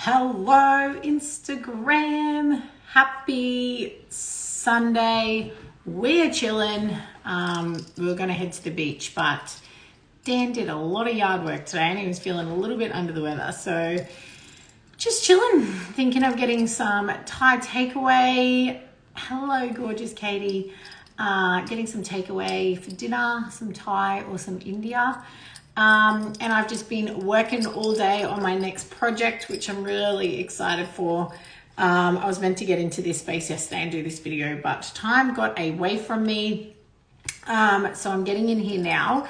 Hello, Instagram. Happy Sunday. We are chilling. We were going to head to the beach, but Dan did a lot of yard work today and he was feeling a little bit under the weather. So just chilling, thinking of getting some Thai takeaway. Hello, gorgeous Katie. Getting some takeaway for dinner, some Thai or some India. And I've just been working all day on my next project, which I'm really excited for. I was meant to get into this space yesterday and do this video, but time got away from me. So I'm getting in here now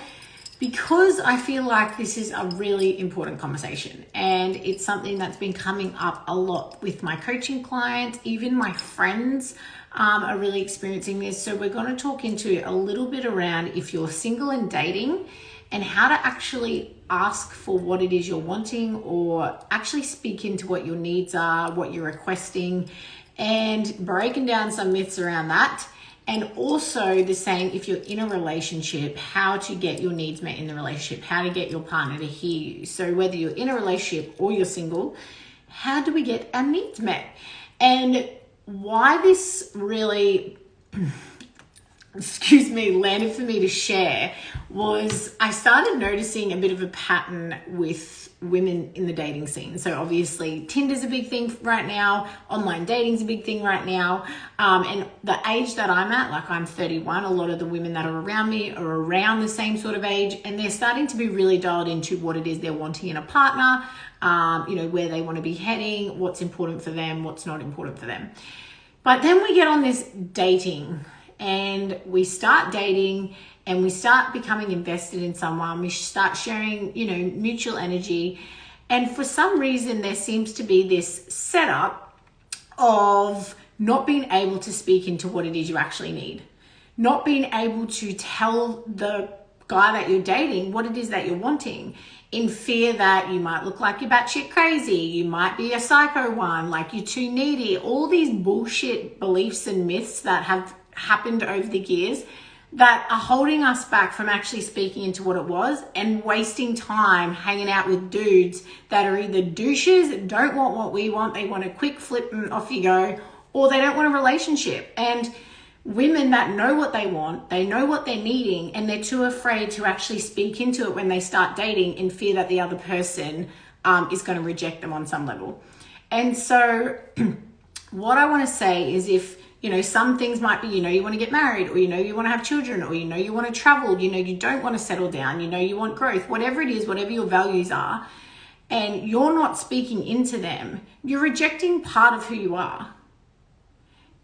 because I feel like this is a really important conversation, and it's something that's been coming up a lot with my coaching clients. Even my friends are really experiencing this. So we're going to talk into a little bit around if you're single and dating, and how to actually ask for what it is you're wanting, or actually speak into what your needs are, what you're requesting, and breaking down some myths around that. And also the same if you're in a relationship, how to get your needs met in the relationship, how to get your partner to hear you. So whether you're in a relationship or you're single, how do we get our needs met? And why this really landed for me to share was I started noticing a bit of a pattern with women in the dating scene. So obviously Tinder's a big thing right now, online dating's a big thing right now, and the age that I'm at, like I'm 31, a lot of the women that are around me are around the same sort of age, and they're starting to be really dialed into what it is they're wanting in a partner, where they want to be heading, what's important for them, what's not important for them. But then we get on this dating and we start dating and we start becoming invested in someone. We start sharing, mutual energy. And for some reason, there seems to be this setup of not being able to speak into what it is you actually need. Not being able to tell the guy that you're dating what it is that you're wanting, in fear that you might look like you're batshit crazy, you might be a psycho one, like you're too needy. All these bullshit beliefs and myths that have happened over the years that are holding us back from actually speaking into what it was, and wasting time hanging out with dudes that are either douches, don't want what we want, they want a quick flip and off you go, or they don't want a relationship. And women that know what they want, they know what they're needing, and they're too afraid to actually speak into it when they start dating, in fear that the other person is going to reject them on some level. And so what I want to say is, if some things might be, you want to get married, or you want to have children, or you want to travel, you don't want to settle down, you want growth, whatever it is, whatever your values are, and you're not speaking into them, you're rejecting part of who you are.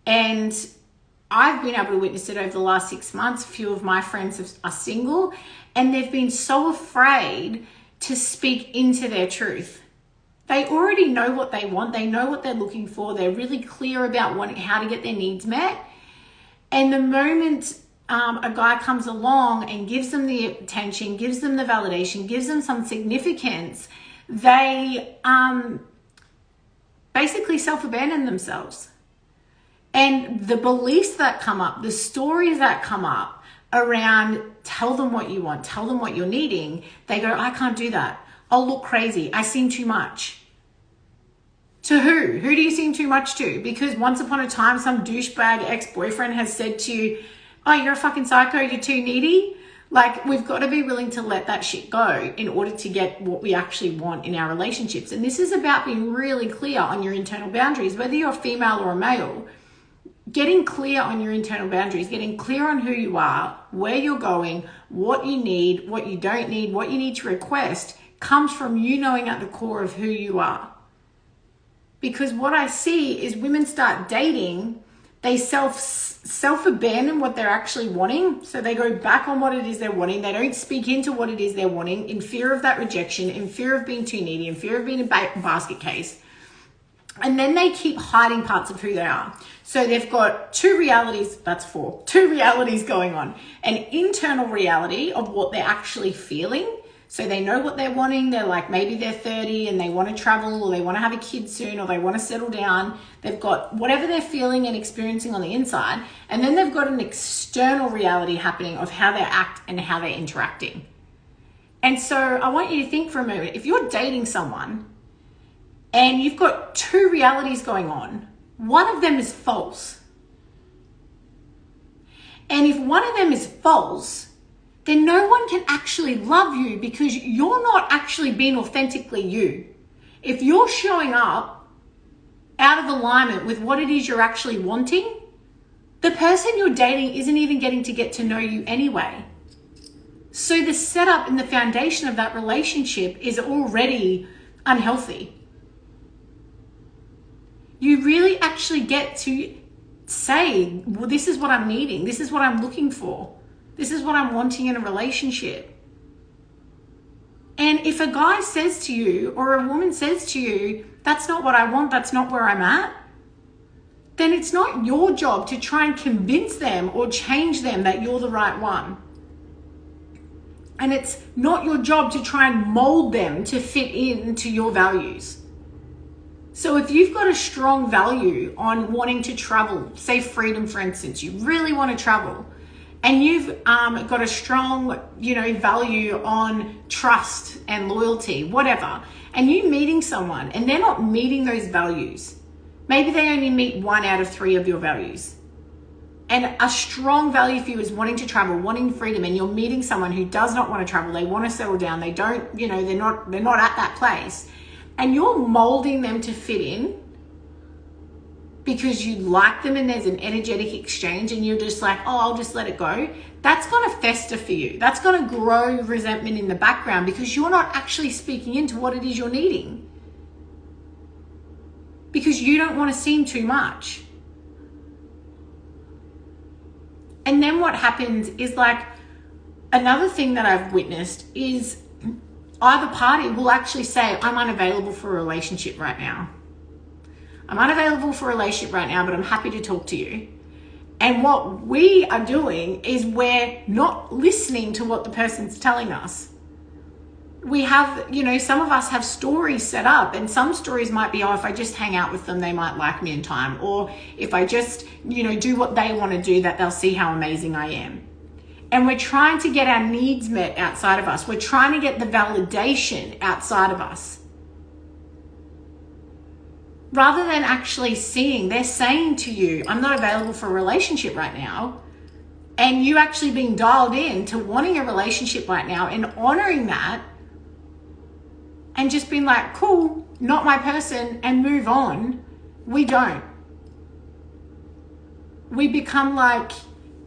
And I've been able to witness it over the last 6 months. A few of my friends are single, and they've been so afraid to speak into their truth. They already know what they want. They know what they're looking for. They're really clear about how to get their needs met. And the moment a guy comes along and gives them the attention, gives them the validation, gives them some significance, they basically self-abandon themselves. And the beliefs that come up, the stories that come up around tell them what you want, tell them what you're needing, they go, I can't do that. I'll look crazy. I seem too much. To who? Who do you seem too much to? Because once upon a time, some douchebag ex-boyfriend has said to you, oh, you're a fucking psycho, you're too needy. Like, we've got to be willing to let that shit go in order to get what we actually want in our relationships. And this is about being really clear on your internal boundaries, whether you're a female or a male. Getting clear on your internal boundaries, getting clear on who you are, where you're going, what you need, what you don't need, what you need to request, comes from you knowing at the core of who you are. Because what I see is women start dating, they self-abandon what they're actually wanting. So they go back on what it is they're wanting. They don't speak into what it is they're wanting, in fear of that rejection, in fear of being too needy, in fear of being a basket case. And then they keep hiding parts of who they are. So they've got two realities going on. An internal reality of what they're actually feeling. So they know what they're wanting. They're like, maybe they're 30 and they want to travel, or they want to have a kid soon, or they want to settle down. They've got whatever they're feeling and experiencing on the inside. And then they've got an external reality happening of how they act and how they're interacting. And so I want you to think for a moment, if you're dating someone and you've got two realities going on. One of them is false. And if one of them is false, then no one can actually love you because you're not actually being authentically you. If you're showing up out of alignment with what it is you're actually wanting, the person you're dating isn't even getting to get to know you anyway. So the setup and the foundation of that relationship is already unhealthy. You really actually get to say, well, this is what I'm needing. This is what I'm looking for. This is what I'm wanting in a relationship. And if a guy says to you or a woman says to you, that's not what I want, that's not where I'm at, then it's not your job to try and convince them or change them that you're the right one. And it's not your job to try and mold them to fit into your values. So if you've got a strong value on wanting to travel, say freedom, for instance, you really want to travel, and you've got a strong, value on trust and loyalty, whatever, and you meeting someone and they're not meeting those values, maybe they only meet 1 out of 3 of your values. And a strong value for you is wanting to travel, wanting freedom, and you're meeting someone who does not want to travel. They want to settle down. They don't, they're not at that place. And you're molding them to fit in because you like them and there's an energetic exchange and you're just like, oh, I'll just let it go. That's going to fester for you. That's going to grow resentment in the background because you're not actually speaking into what it is you're needing. Because you don't want to seem too much. And then what happens is, like, another thing that I've witnessed is either party will actually say, I'm unavailable for a relationship right now. I'm unavailable for a relationship right now, but I'm happy to talk to you. And what we are doing is we're not listening to what the person's telling us. We have, some of us have stories set up, and some stories might be, oh, if I just hang out with them, they might like me in time. Or if I just, do what they want to do, that they'll see how amazing I am. And we're trying to get our needs met outside of us. We're trying to get the validation outside of us. Rather than actually seeing, they're saying to you, I'm not available for a relationship right now. And you actually being dialed in to wanting a relationship right now and honoring that. And just being like, cool, not my person, and move on. We don't. We become like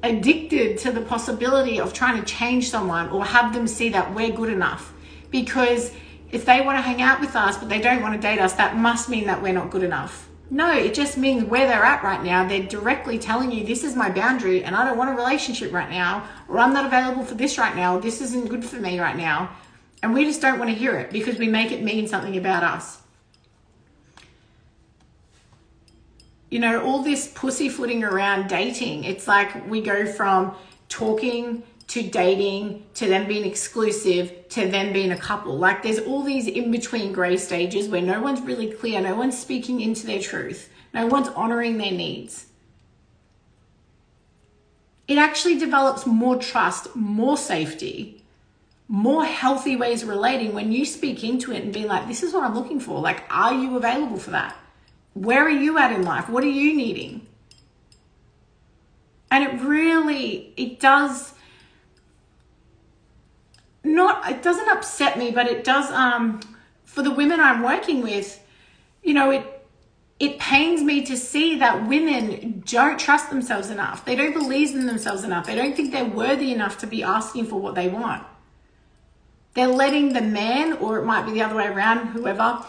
addicted to the possibility of trying to change someone or have them see that we're good enough. Because if they want to hang out with us but they don't want to date us, that must mean that we're not good enough. No, it just means where they're at right now. They're directly telling you, this is my boundary and I don't want a relationship right now, or I'm not available for this right now, or this isn't good for me right now. And we just don't want to hear it because we make it mean something about us. All this pussyfooting around dating, it's like we go from talking to dating to them being exclusive to them being a couple. Like, there's all these in-between gray stages where no one's really clear, no one's speaking into their truth, no one's honoring their needs. It actually develops more trust, more safety, more healthy ways of relating when you speak into it and be like, this is what I'm looking for. Like, are you available for that? Where are you at in life? What are you needing? And it doesn't upset me, but it does, for the women I'm working with, it pains me to see that women don't trust themselves enough. They don't believe in themselves enough. They don't think they're worthy enough to be asking for what they want. They're letting the man, or it might be the other way around, whoever,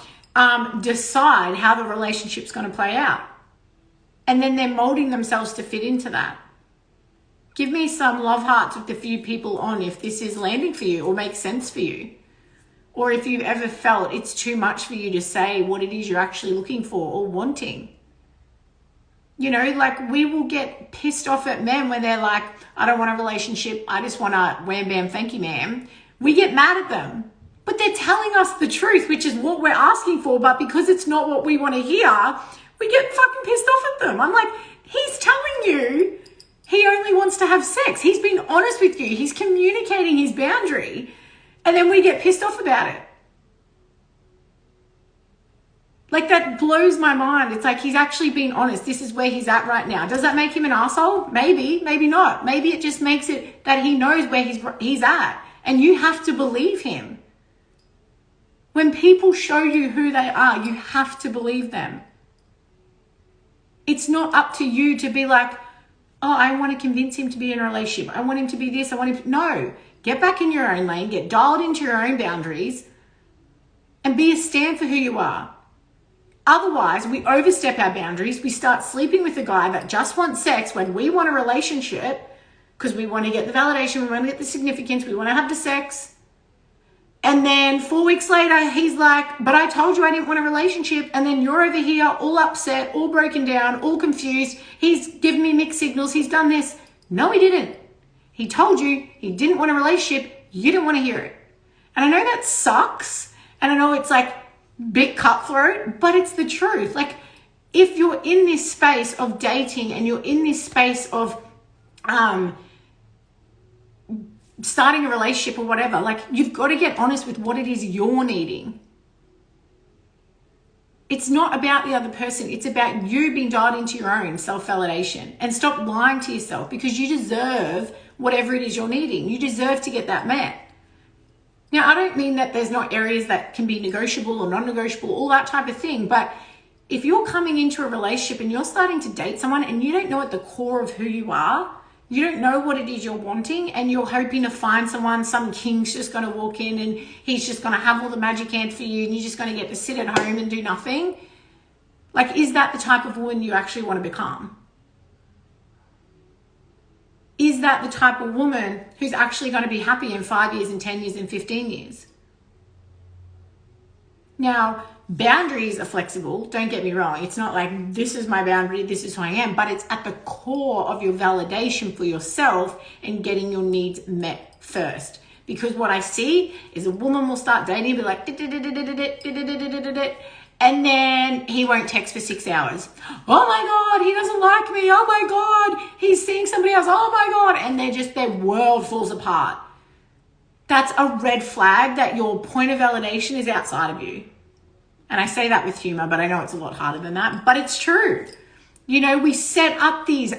decide how the relationship's going to play out. And then they're molding themselves to fit into that. Give me some love hearts with a few people on if this is landing for you or makes sense for you. Or if you've ever felt it's too much for you to say what it is you're actually looking for or wanting. Like, we will get pissed off at men when they're like, I don't want a relationship, I just want a wham bam thank you ma'am. We get mad at them. But they're telling us the truth, which is what we're asking for. But because it's not what we want to hear, we get fucking pissed off at them. I'm like, he's telling you he only wants to have sex. He's being honest with you. He's communicating his boundary. And then we get pissed off about it. Like, that blows my mind. It's like he's actually being honest. This is where he's at right now. Does that make him an asshole? Maybe, maybe not. Maybe it just makes it that he knows where he's at. And you have to believe him. When people show you who they are, you have to believe them. It's not up to you to be like, oh, I want to convince him to be in a relationship. I want him to be this. I want him to... No. Get back in your own lane. Get dialed into your own boundaries. And be a stand for who you are. Otherwise, we overstep our boundaries. We start sleeping with a guy that just wants sex when we want a relationship because we want to get the validation, we want to get the significance, we want to have the sex. And then 4 weeks later, he's like, but I told you I didn't want a relationship. And then you're over here all upset, all broken down, all confused. He's given me mixed signals. He's done this. No, he didn't. He told you he didn't want a relationship. You didn't want to hear it. And I know that sucks. And I know it's like, bit cutthroat, but it's the truth. Like, if you're in this space of dating and you're in this space of starting a relationship or whatever, like, you've got to get honest with what it is you're needing. It's not about the other person. It's about you being dialed into your own self-validation, and stop lying to yourself, because you deserve whatever it is you're needing. You deserve to get that met. Now, I don't mean that there's not areas that can be negotiable or non-negotiable, all that type of thing. But if you're coming into a relationship and you're starting to date someone and you don't know at the core of who you are, you don't know what it is you're wanting, and you're hoping to find someone, some king's just going to walk in and he's just going to have all the magic hands for you and you're just going to get to sit at home and do nothing. Like, is that the type of woman you actually want to become? Is that the type of woman who's actually going to be happy in 5 years, in 10 years, in 15 years? Now, boundaries are flexible. Don't get me wrong. It's not like this is my boundary, this is who I am, but it's at the core of your validation for yourself and getting your needs met first. Because what I see is a woman will start dating, be like, and then he won't text for 6 hours. Oh my God, he doesn't like me. Oh my God, he's seeing somebody else. Oh my God. And their world falls apart. That's a red flag that your point of validation is outside of you. And I say that with humor, but I know it's a lot harder than that, but it's true. You know, we set up these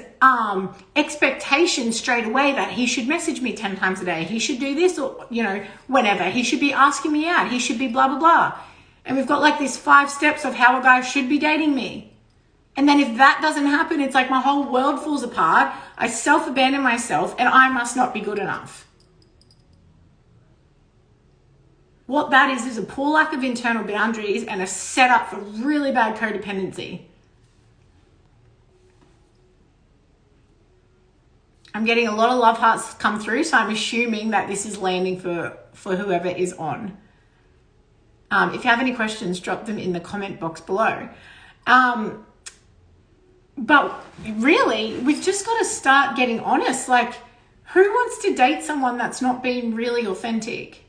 expectations straight away that he should message me 10 times a day. He should do this, or, you know, whenever. He should be asking me out. He should be blah, blah, blah. And we've got like these 5 steps of how a guy should be dating me. And then if that doesn't happen, it's like my whole world falls apart. I self-abandon myself and I must not be good enough. What that is a poor lack of internal boundaries and a setup for really bad codependency. I'm getting a lot of love hearts come through, so I'm assuming that this is landing for whoever is on. If you have any questions, drop them in the comment box below. But really, we've just got to start getting honest. Like, who wants to date someone that's not being really authentic?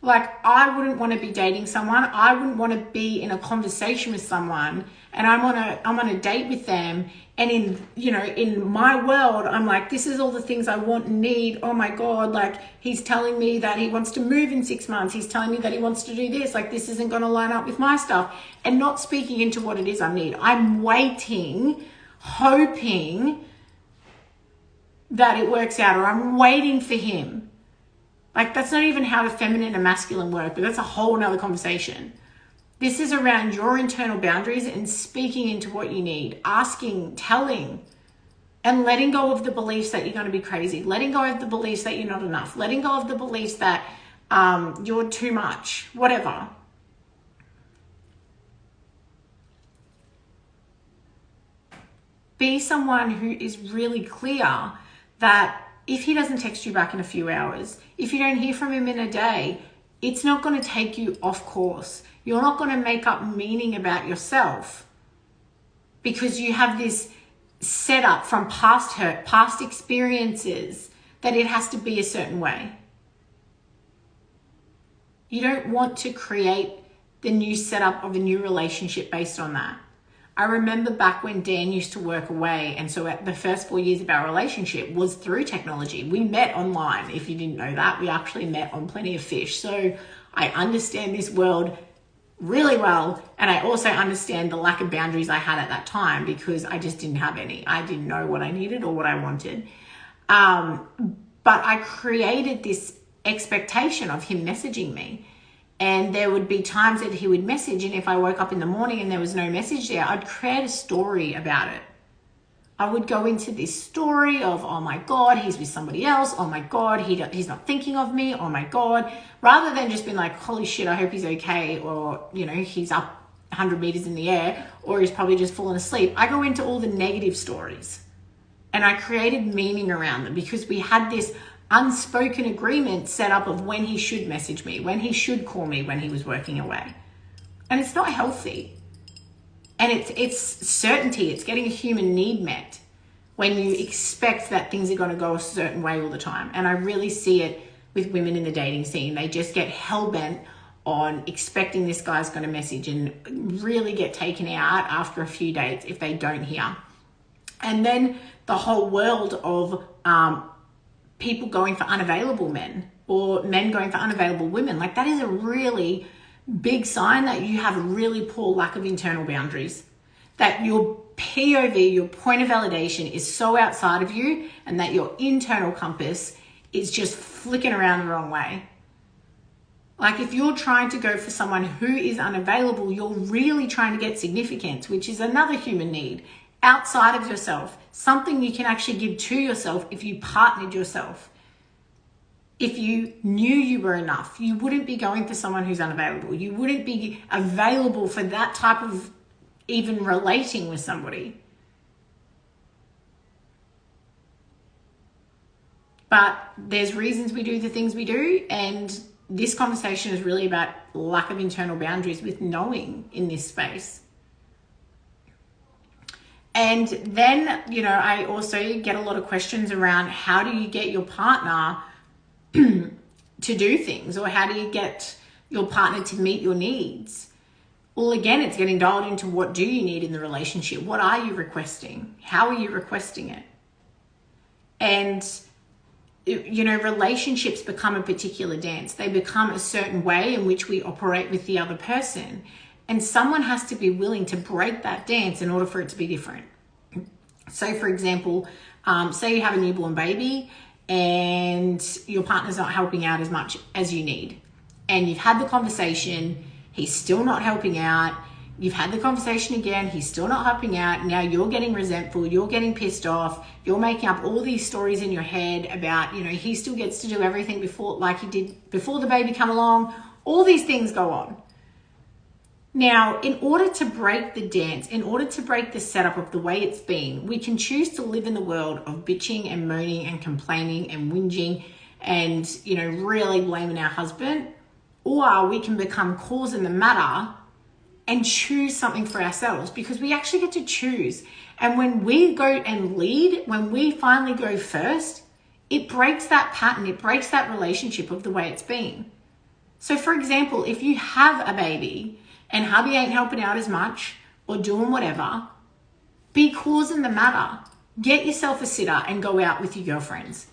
Like, I wouldn't want to be dating someone. I wouldn't want to be in a conversation with someone and I'm on a date with them. And in my world, I'm like, this is all the things I want and need. Oh my God. Like, he's telling me that he wants to move in 6 months. He's telling me that he wants to do this. Like, this isn't going to line up with my stuff, and not speaking into what it is I need. I'm waiting, hoping that it works out, or I'm waiting for him. Like, that's not even how the feminine and masculine work, but that's a whole nother conversation. This is around your internal boundaries and speaking into what you need, asking, telling, and letting go of the beliefs that you're going to be crazy, letting go of the beliefs that you're not enough, letting go of the beliefs that you're too much, whatever. Be someone who is really clear that if he doesn't text you back in a few hours, if you don't hear from him in a day, it's not going to take you off course. You're not going to make up meaning about yourself because you have this setup from past hurt, past experiences, that it has to be a certain way. You don't want to create the new setup of a new relationship based on that. I remember back when Dan used to work away, and so the first 4 years of our relationship was through technology. We met online. If you didn't know that, we actually met on Plenty of Fish. So I understand this world really well. And I also understand the lack of boundaries I had at that time because I just didn't have any. I didn't know what I needed or what I wanted. But I created this expectation of him messaging me. And there would be times that he would message, and if I woke up in the morning and there was no message there, I'd create a story about it. I would go into this story of, oh my God, he's with somebody else. Oh my God, he's not thinking of me. Oh my God. Rather than just being like, holy shit, I hope he's okay. Or, you know, he's up 100 meters in the air, or he's probably just fallen asleep. I go into all the negative stories and I created meaning around them because we had this unspoken agreement set up of when he should message me, when he should call me when he was working away. And it's not healthy. And it's certainty. It's getting a human need met when you expect that things are going to go a certain way all the time. And I really see it with women in the dating scene. They just get hell-bent on expecting this guy's going to message and really get taken out after a few dates if they don't hear. And then the whole world of people going for unavailable men or men going for unavailable women. Like that is a really big sign that you have a really poor lack of internal boundaries, that your POV, your point of validation is so outside of you and that your internal compass is just flicking around the wrong way. Like if you're trying to go for someone who is unavailable, you're really trying to get significance, which is another human need outside of yourself, something you can actually give to yourself if you partnered yourself. If you knew you were enough, you wouldn't be going for someone who's unavailable. You wouldn't be available for that type of even relating with somebody. But there's reasons we do the things we do, and this conversation is really about lack of internal boundaries with knowing in this space. And then, you know, I also get a lot of questions around how do you get your partner to do things, or how do you get your partner to meet your needs? Well, again, it's getting dialed into what do you need in the relationship? What are you requesting? How are you requesting it? And, you know, relationships become a particular dance. They become a certain way in which we operate with the other person. And someone has to be willing to break that dance in order for it to be different. So, for example, say you have a newborn baby and your partner's not helping out as much as you need. And you've had the conversation, he's still not helping out. You've had the conversation again, he's still not helping out. Now you're getting resentful, you're getting pissed off, you're making up all these stories in your head about, you know, he still gets to do everything before, like he did before the baby come along. All these things go on. Now, in order to break the dance, in order to break the setup of the way it's been, we can choose to live in the world of bitching and moaning and complaining and whinging and, you know, really blaming our husband, or we can become cause in the matter and choose something for ourselves, because we actually get to choose. And when we go and lead, when we finally go first, it breaks that pattern, it breaks that relationship of the way it's been. So for example, if you have a baby and hubby ain't helping out as much or doing whatever, be cause in the matter. Get yourself a sitter and go out with your girlfriends.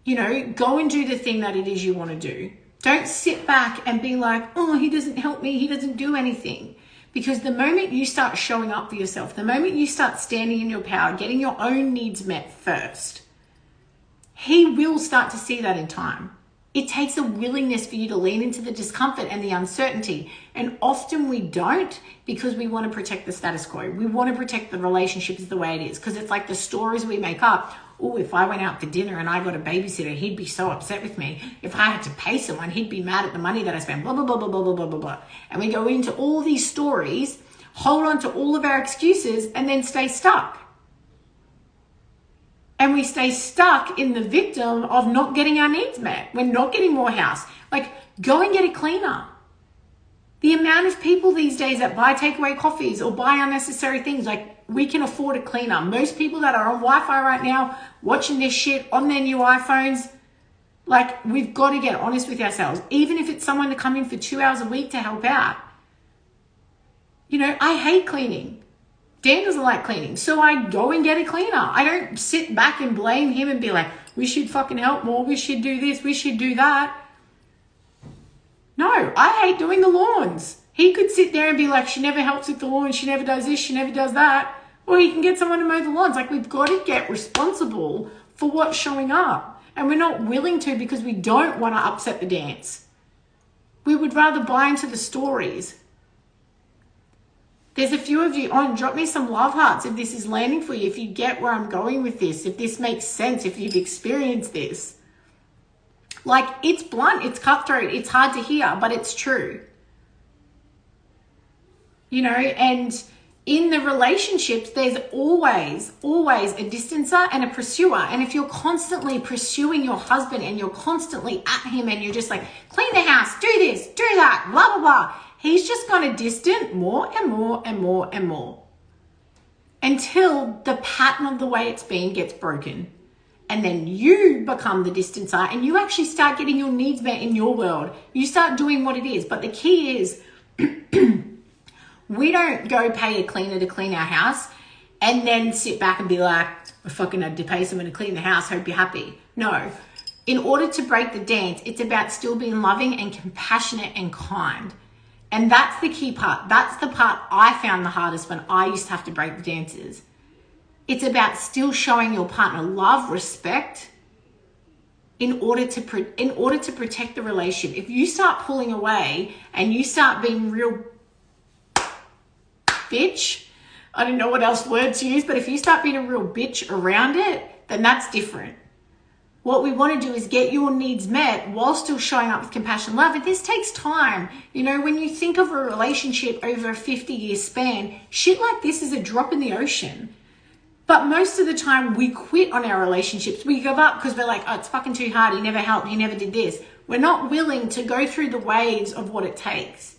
You know, go and do the thing that it is you want to do. Don't sit back and be like, oh, he doesn't help me, he doesn't do anything. Because the moment you start showing up for yourself, the moment you start standing in your power, getting your own needs met first, he will start to see that in time. It takes a willingness for you to lean into the discomfort and the uncertainty. And often we don't, because we want to protect the status quo. We want to protect the relationships the way it is, because it's like the stories we make up. Oh, if I went out for dinner and I got a babysitter, he'd be so upset with me. If I had to pay someone, he'd be mad at the money that I spent, blah, blah, blah, blah, blah, blah, blah, blah. And we go into all these stories, hold on to all of our excuses, and then stay stuck. And we stay stuck in the victim of not getting our needs met. We're not getting more house. Like, go and get a cleaner. The amount of people these days that buy takeaway coffees or buy unnecessary things, like, we can afford a cleaner. Most people that are on Wi-Fi right now, watching this shit on their new iPhones, like, we've got to get honest with ourselves. Even if it's someone to come in for 2 hours a week to help out. You know, I hate cleaning. Dan doesn't like cleaning, so I go and get a cleaner. I don't sit back and blame him and be like, we should fucking help more, we should do this, we should do that. No, I hate doing the lawns. He could sit there and be like, she never helps with the lawn, she never does this, she never does that. Or he can get someone to mow the lawns. Like, we've got to get responsible for what's showing up. And we're not willing to because we don't want to upset the dance. We would rather buy into the stories. There's a few of you on, drop me some love hearts if this is landing for you, if you get where I'm going with this, if this makes sense, if you've experienced this. Like, it's blunt, it's cutthroat, it's hard to hear, but it's true. You know, and in the relationships, there's always a distancer and a pursuer. And if you're constantly pursuing your husband and you're constantly at him and you're just like, clean the house, do this, do that, blah, blah, blah, he's just going to distant more and more and more and more until the pattern of the way it's been gets broken. And then you become the distancer and you actually start getting your needs met in your world. You start doing what it is. But the key is we don't go pay a cleaner to clean our house and then sit back and be like, I fucking had to pay someone to clean the house, hope you're happy. No. In order to break the dance, it's about still being loving and compassionate and kind. And that's the key part. That's the part I found the hardest when I used to have to break the dances. It's about still showing your partner love, respect, in order to protect the relationship. If you start pulling away and you start being real bitch, I don't know what else word to use, but if you start being a real bitch around it, then that's different. What we want to do is get your needs met while still showing up with compassion and love. And this takes time. You know, when you think of a relationship over a 50-year span, shit like this is a drop in the ocean. But most of the time we quit on our relationships. We give up because we're like, oh, it's fucking too hard. He never helped. He never did this. We're not willing to go through the waves of what it takes.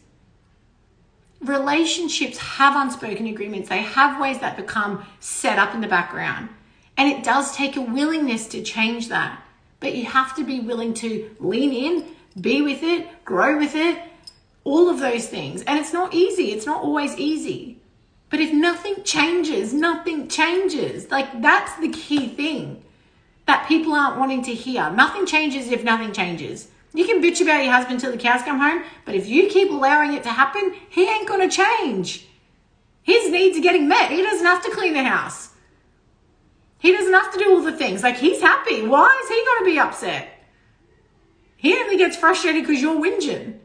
Relationships have unspoken agreements. They have ways that become set up in the background. And it does take a willingness to change that. But you have to be willing to lean in, be with it, grow with it, all of those things. And it's not easy. It's not always easy. But if nothing changes, nothing changes. Like, that's the key thing that people aren't wanting to hear. Nothing changes if nothing changes. You can bitch about your husband till the cows come home, but if you keep allowing it to happen, he ain't going to change. His needs are getting met. He doesn't have to clean the house. He doesn't have to do all the things. Like, he's happy. Why is he going to be upset? He only gets frustrated because you're whinging.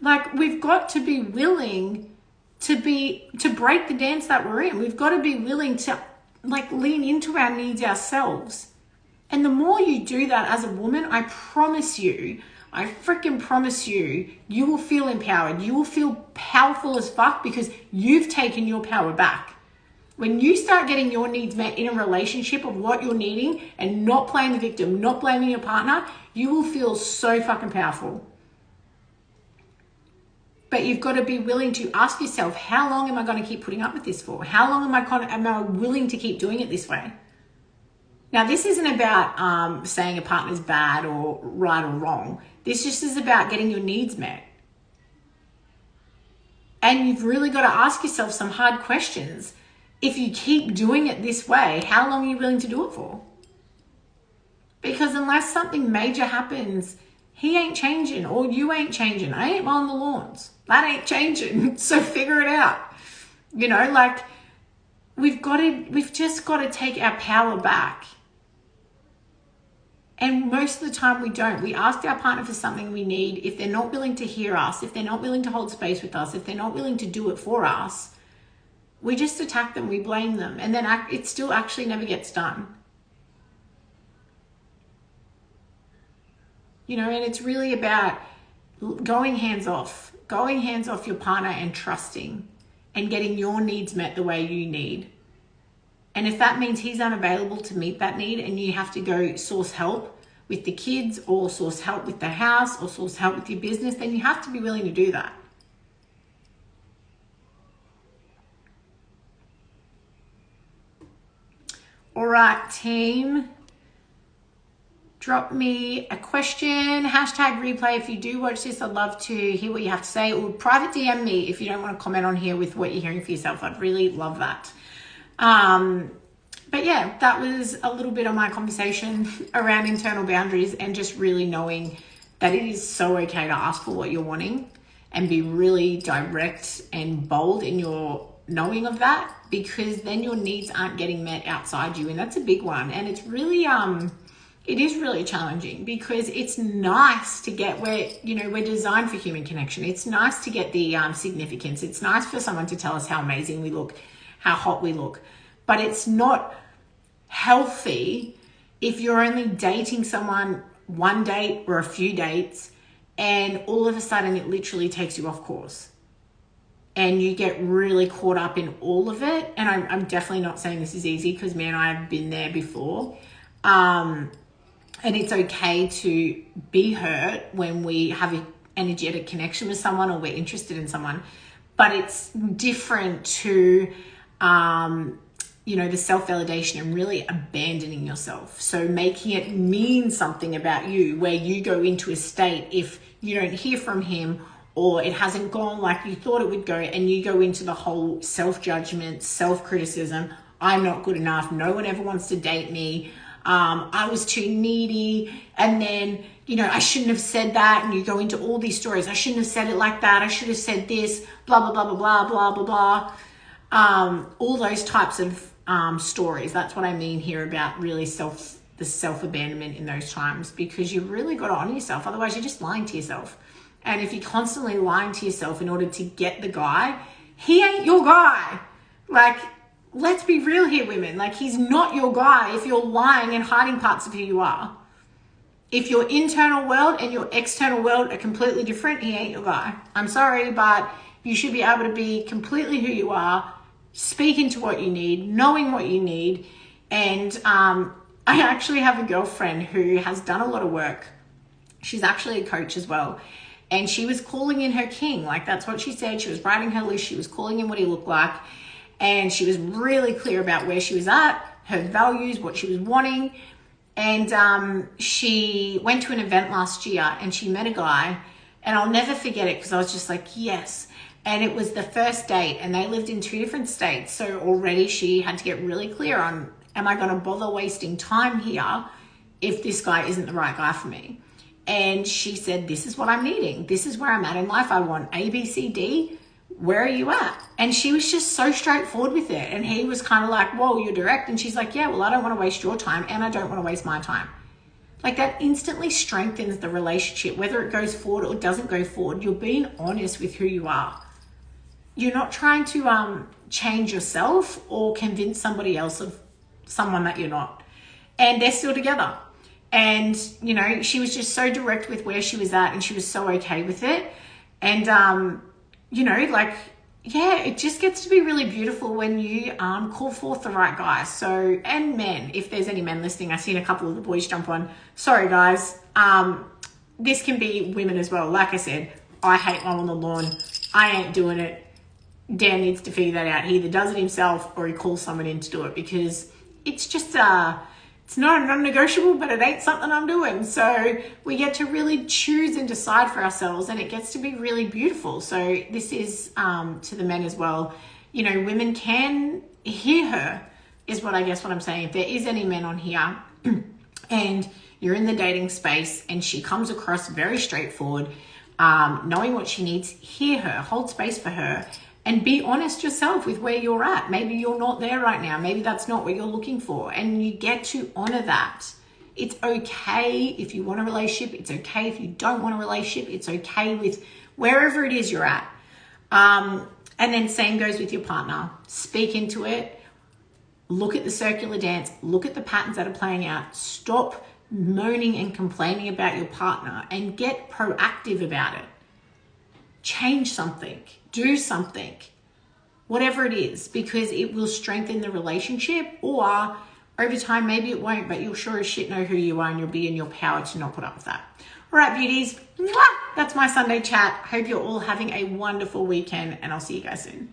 Like, we've got to be willing to break the dance that we're in. We've got to be willing to, like, lean into our needs ourselves. And the more you do that as a woman, I promise you, I freaking promise you, you will feel empowered. You will feel powerful as fuck because you've taken your power back. When you start getting your needs met in a relationship of what you're needing and not playing the victim, not blaming your partner, you will feel so fucking powerful. But you've got to be willing to ask yourself, how long am I going to keep putting up with this for? How long am I willing to keep doing it this way? Now, this isn't about saying a partner's bad or right or wrong. This just is about getting your needs met. And you've really got to ask yourself some hard questions. If you keep doing it this way, how long are you willing to do it for? Because unless something major happens, he ain't changing or you ain't changing. I ain't mowing the lawns. That ain't changing. So figure it out. You know, like, we've just got to take our power back. And most of the time we don't. We ask our partner for something we need. If they're not willing to hear us, if they're not willing to hold space with us, if they're not willing to do it for us, we just attack them, we blame them, and then it still actually never gets done. You know, and it's really about going hands off your partner and trusting and getting your needs met the way you need. And if that means he's unavailable to meet that need and you have to go source help with the kids or source help with the house or source help with your business, then you have to be willing to do that. All right, team. Drop me a question, hashtag replay. If you do watch this, I'd love to hear what you have to say, or private DM me if you don't want to comment on here with what you're hearing for yourself. I'd really love that. But yeah, that was a little bit of my conversation around internal boundaries and just really knowing that it is so okay to ask for what you're wanting and be really direct and bold in your knowing of that, because then your needs aren't getting met outside you. And that's a big one. And it's really, it is really challenging, because it's nice to get we're designed for human connection. It's nice to get the significance. It's nice for someone to tell us how amazing we look, how hot we look, but it's not healthy if you're only dating someone one date or a few dates and all of a sudden it literally takes you off course and you get really caught up in all of it. And I'm definitely not saying this is easy, because me and I have been there before. And it's okay to be hurt when we have an energetic connection with someone or we're interested in someone, but it's different to, the self-validation and really abandoning yourself. So making it mean something about you, where you go into a state if you don't hear from him or it hasn't gone like you thought it would go, and you go into the whole self-judgment, self-criticism. I'm not good enough. No one ever wants to date me. I was too needy. And then, I shouldn't have said that. And you go into all these stories. I shouldn't have said it like that. I should have said this, blah, blah, blah, blah, blah, blah, blah, blah. All those types of stories. That's what I mean here about really the self-abandonment in those times, because you really got to honor yourself. Otherwise, you're just lying to yourself. And if you're constantly lying to yourself in order to get the guy, he ain't your guy. Like, let's be real here, women. Like, he's not your guy if you're lying and hiding parts of who you are. If your internal world and your external world are completely different, he ain't your guy. I'm sorry, but you should be able to be completely who you are, speak into what you need, knowing what you need. And I actually have a girlfriend who has done a lot of work. She's actually a coach as well. And she was calling in her king. Like, that's what she said. She was writing her list. She was calling in what he looked like. And she was really clear about where she was at, her values, what she was wanting. And she went to an event last year and she met a guy. And I'll never forget it, because I was just like, yes. And it was the first date and they lived in 2 different states. So already she had to get really clear on, am I going to bother wasting time here if this guy isn't the right guy for me? And she said, this is what I'm needing. This is where I'm at in life. I want A, B, C, D. Where are you at? And she was just so straightforward with it. And he was kind of like, whoa, you're direct. And she's like, yeah, well, I don't want to waste your time and I don't want to waste my time. Like, that instantly strengthens the relationship, whether it goes forward or doesn't go forward. You're being honest with who you are. You're not trying to change yourself or convince somebody else of someone that you're not. And they're still together. And, she was just so direct with where she was at and she was so okay with it. And, it just gets to be really beautiful when you call forth the right guy. So, and men, if there's any men listening, I've seen a couple of the boys jump on. Sorry, guys. This can be women as well. Like I said, I hate mowing the lawn. I ain't doing it. Dan needs to figure that out. He either does it himself or he calls someone in to do it, because it's just, it's not a non-negotiable, but it ain't something I'm doing. So we get to really choose and decide for ourselves, and it gets to be really beautiful. So this is to the men as well. Women can hear her, is what I'm saying. If there is any men on here and you're in the dating space and she comes across very straightforward, knowing what she needs, hear her, hold space for her, and be honest yourself with where you're at. Maybe you're not there right now. Maybe that's not what you're looking for. And you get to honor that. It's okay if you want a relationship. It's okay if you don't want a relationship. It's okay with wherever it is you're at. And then same goes with your partner. Speak into it. Look at the circular dance. Look at the patterns that are playing out. Stop moaning and complaining about your partner and get proactive about it. Change something. Do something, whatever it is, because it will strengthen the relationship, or over time, maybe it won't, but you'll sure as shit know who you are and you'll be in your power to not put up with that. All right, beauties, that's my Sunday chat. Hope you're all having a wonderful weekend, and I'll see you guys soon.